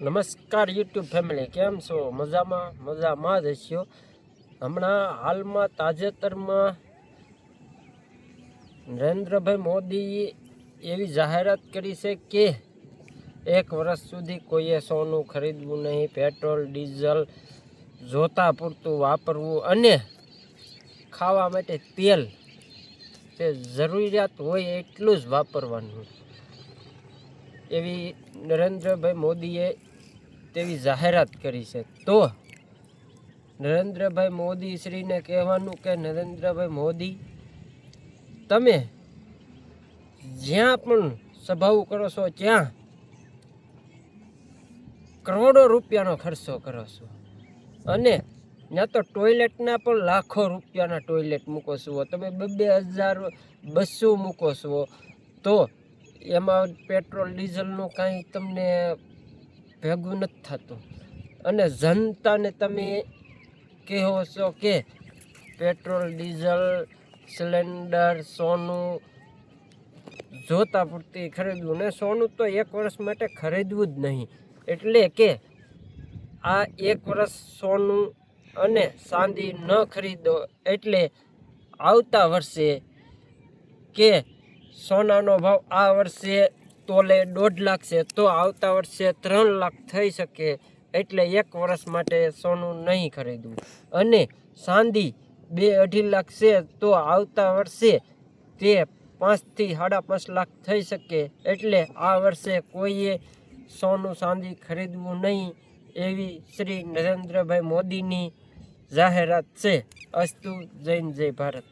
નમસ્કાર YouTube family, કેમ છો? મજામાં જ હશો. હમણાં હાલમાં તાજેતરમાં નરેન્દ્રભાઈ મોદીએ એવી જાહેરાત કરી છે કે 1 વર્ષ સુધી કોઈએ સોનું ખરીદવું નહીં, પેટ્રોલ ડીઝલ જોતા પૂરતું વાપરવું અને ખાવા માટે તેલ તે જરૂરિયાત હોય એટલું જ વાપરવાનું. એવી નરેન્દ્રભાઈ મોદીએ તેવી જાહેરાત કરી છે. તો નરેન્દ્રભાઈ મોદી શ્રીને કહેવાનું કે નરેન્દ્રભાઈ મોદી, તમે જ્યાં પણ સભાઓ કરો છો ત્યાં કરોડો રૂપિયાનો ખર્ચો કરો છો અને ત્યાં તો ટોયલેટના પણ લાખો રૂપિયાના ટોયલેટ મૂકો છો. તમે 2,000 બસો મૂકો છો તો એમાં પેટ્રોલ ડીઝલનું કાંઈ તમને ભેગું નથી થતું. અને જનતાને તમે કહો છો કે પેટ્રોલ ડીઝલ સિલિન્ડર સોનું જોતા પૂરતી ખરીદવું ને સોનું તો 1 વર્ષ માટે ખરીદવું જ નહીં. એટલે કે આ 1 વર્ષ સોનું અને ચાંદી ન ખરીદો એટલે આવતા વર્ષે કે સોનાનો ભાવ આ વર્ષે તોલે 1.5 લાખ છે તો આવતા વર્ષે 3 લાખ થઈ શકે. એટલે 1 વર્ષ માટે સોનું નહીં ખરીદવું. અને ચાંદી 2-2.5 લાખ છે તો આવતા વર્ષે તે 5 થી 5.5 લાખ થઈ શકે. એટલે આ વર્ષે કોઈએ સોનું ચાંદી ખરીદવું નહીં, એવી શ્રી નરેન્દ્રભાઈ મોદીની જાહેરાત છે. અસ્તુ. જય ભારત.